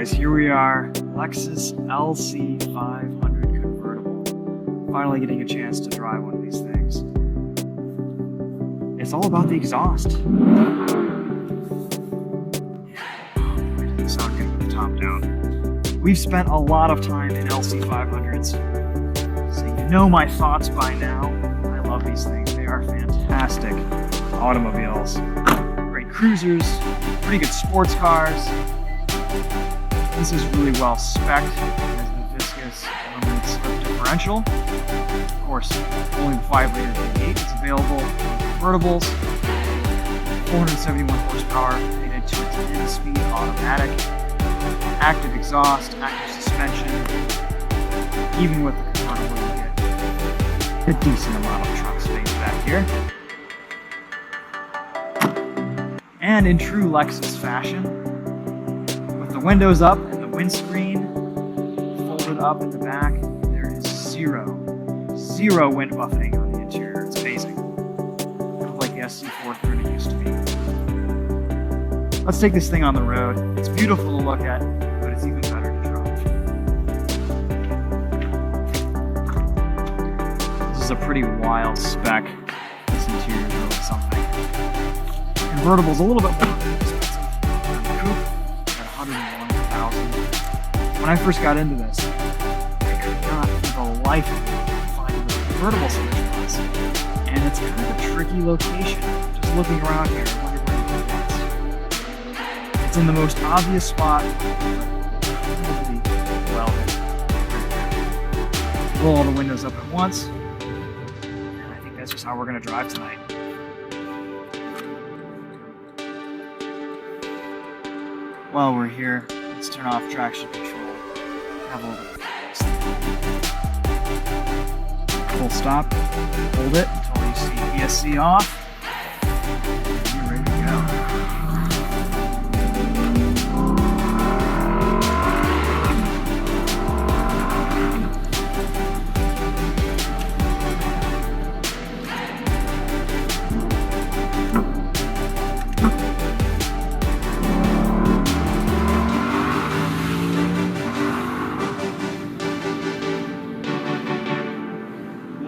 guys, here we are, Lexus LC 500 convertible. Finally getting a chance to drive one of these things. It's all about the exhaust. It's not good with the top down. We've spent a lot of time in LC 500s, so you know my thoughts by now. I love these things. They are fantastic automobiles. Great cruisers, pretty good sports cars. This is really well spec'd. It has the viscous limited slip differential. Of course, only the 5-liter V8 is available in convertibles. 471 horsepower, rated to its 10-speed automatic. Active exhaust, active suspension. Even with the convertible, you get a decent amount of trunk space back here. And in true Lexus fashion, with the windows up and the windscreen folded up in the back, there is zero wind buffeting on the interior. It's amazing. Kind of like the SC430 used to be. Let's take this thing on the road. It's beautiful to look at, but it's even better to drive. This is a pretty wild spec. This interior is really something. Convertible's a little bit more expensive than the coupe at $101,000. When I first got into this, I could not for the life of me find where the convertible switch was. And it's kind of a tricky location. Just looking around here, I wonder where it is. It's in the most obvious spot, probably well hidden. Roll all the windows up at once, and I think that's just how we're going to drive tonight. While we're here, let's turn off traction control. Have a little bit of full stop. Hold it until you see ESC off. And you're ready to go.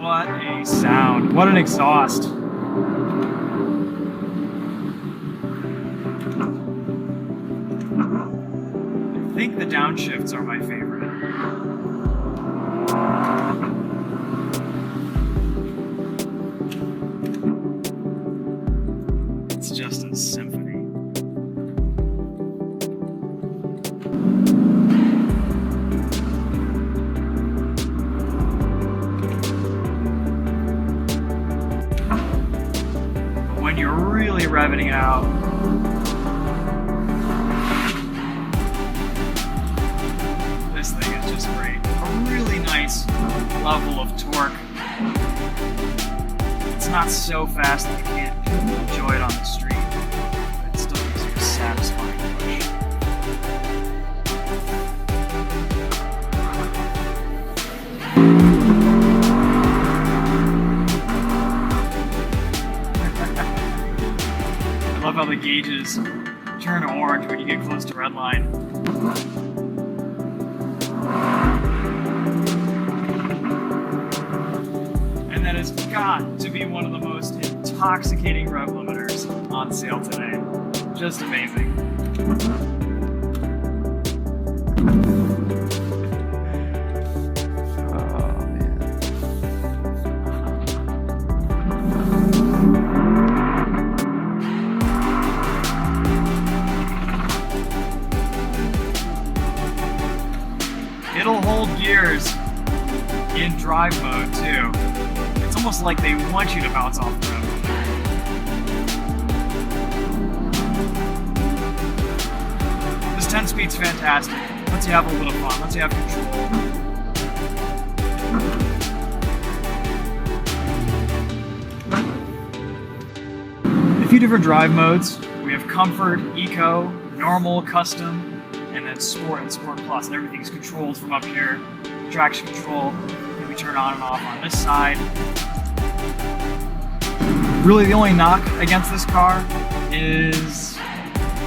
What a sound. What an exhaust. I think the downshifts are my favorite. It's just a symphony. When you're really revving it out, this thing is just great. A really nice level of torque. It's not so fast that you can't enjoy it on the street, but it still gives you a satisfying push. I love how the gauges turn orange when you get close to red line. And that has got to be one of the most intoxicating rev limiters on sale today. Just amazing. It'll hold gears in drive mode too. It's almost like they want you to bounce off the road. This 10-speed's fantastic. Lets you have a little fun. Lets you have control. A few different drive modes. We have Comfort, Eco, Normal, Custom, and then Sport and Sport Plus, and everything's controlled from up here. Traction control, and we turn on and off on this side. Really the only knock against this car is,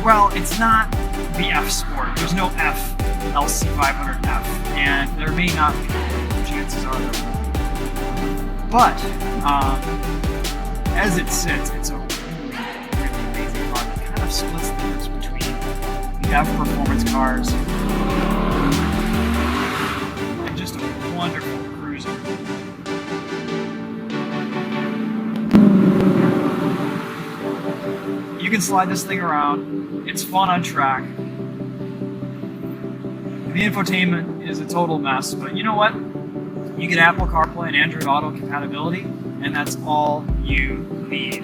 well, it's not the F Sport. There's no F LC 500F, and there may not be. Chances are there will be. But as it sits, it's a really, really amazing car that kind of splits the difference between the F performance cars and just a wonderful cruiser. You can slide this thing around. It's fun on track. The infotainment is a total mess, but you know what? You get Apple CarPlay and Android Auto compatibility, and that's all you need.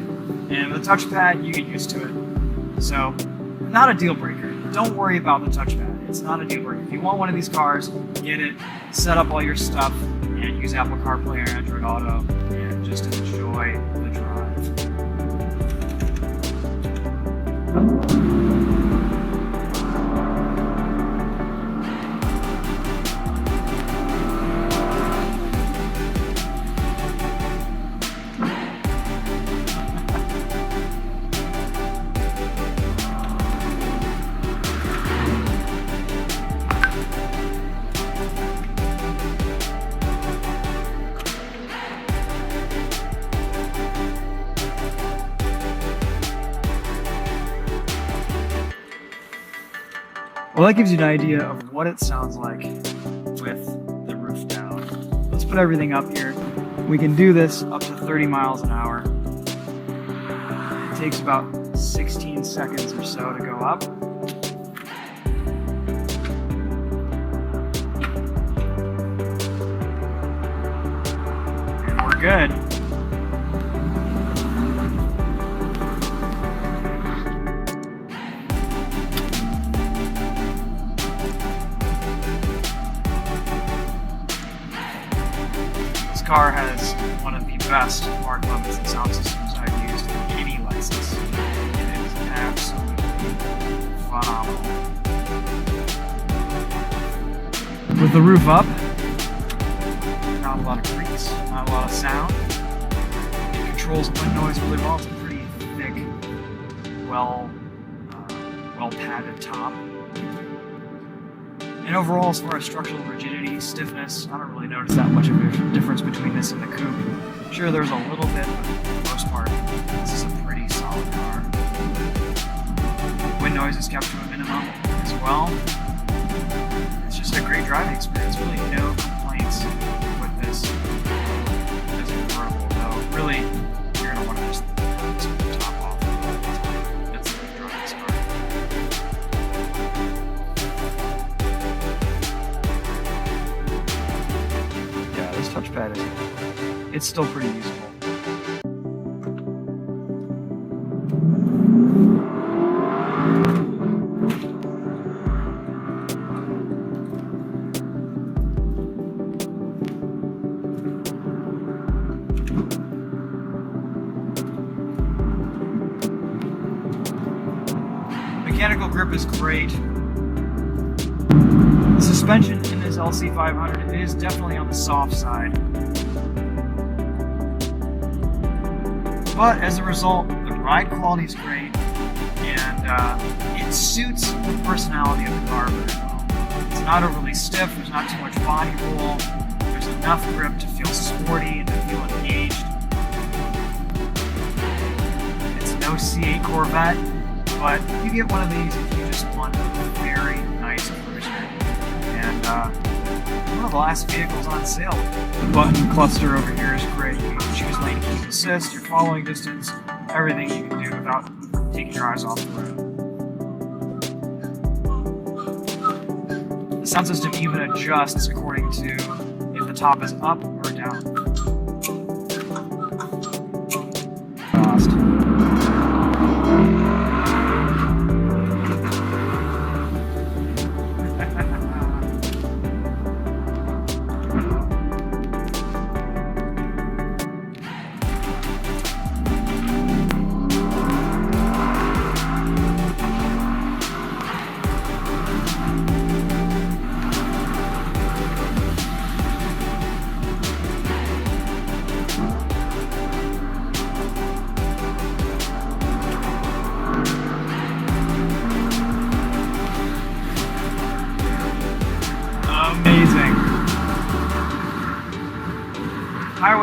And with the touchpad, you get used to it. So, not a deal breaker. Don't worry about the touchpad. It's not a deal breaker. If you want one of these cars, get it, set up all your stuff, and use Apple CarPlay or Android Auto, and just enjoy the drive. Well, that gives you an idea of what it sounds like with the roof down. Let's put everything up here. We can do this up to 30 miles an hour. It takes about 16 seconds or so to go up. And we're good. This car has one of the best mark limits and sound systems I've used in any Lexus. It is absolutely phenomenal. With the roof up, not a lot of creaks, not a lot of sound. It controls wind noise really well. It's a pretty thick, well padded top. And overall, as far as structural rigidity, stiffness, I don't really notice that much of a difference between this and the coupe. Sure, there's a little bit, but for the most part, this is a pretty solid car. Wind noise is kept to a minimum as well. It's just a great driving experience. Really no complaints with this. It's incredible, though. Really, you're going to want to just take the top off all the time. That's the driving this car. This touchpad it's still pretty useful. Mechanical grip is great. The suspension in this LC 500 is definitely on the soft side. But as a result, the ride quality is great, and it suits the personality of the car very well. It's not overly stiff, there's not too much body roll, there's enough grip to feel sporty and to feel engaged. It's no C8 Corvette, but you get one of these if you just want a very nice cruiser. And one of the last vehicles on sale. The button cluster over here is great. You can choose lane keep assist, your following distance, everything you can do without taking your eyes off the road. The sound system even adjusts according to if the top is up or down. Fast.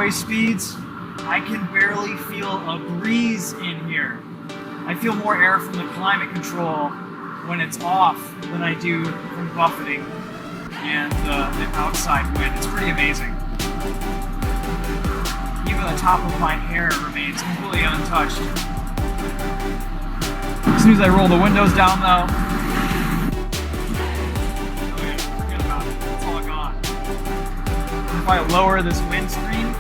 highway speeds, I can barely feel a breeze in here. I feel more air from the climate control when it's off than I do from buffeting and the outside wind. It's pretty amazing. Even the top of my hair remains completely untouched. As soon as I roll the windows down though, oh yeah, forget about it, it's all gone. If I lower this windscreen,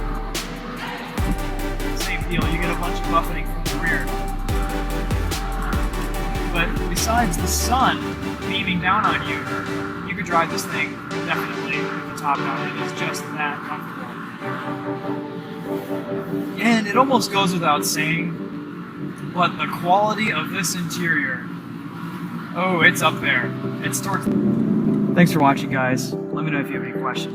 same deal, you get a bunch of buffeting from the rear. But besides the sun beaming down on you, you could drive this thing definitely with the top down. It is just that comfortable. And it almost goes without saying, but the quality of this interior, oh, it's up there. It's towards... Thanks for watching, guys. Let me know if you have any questions.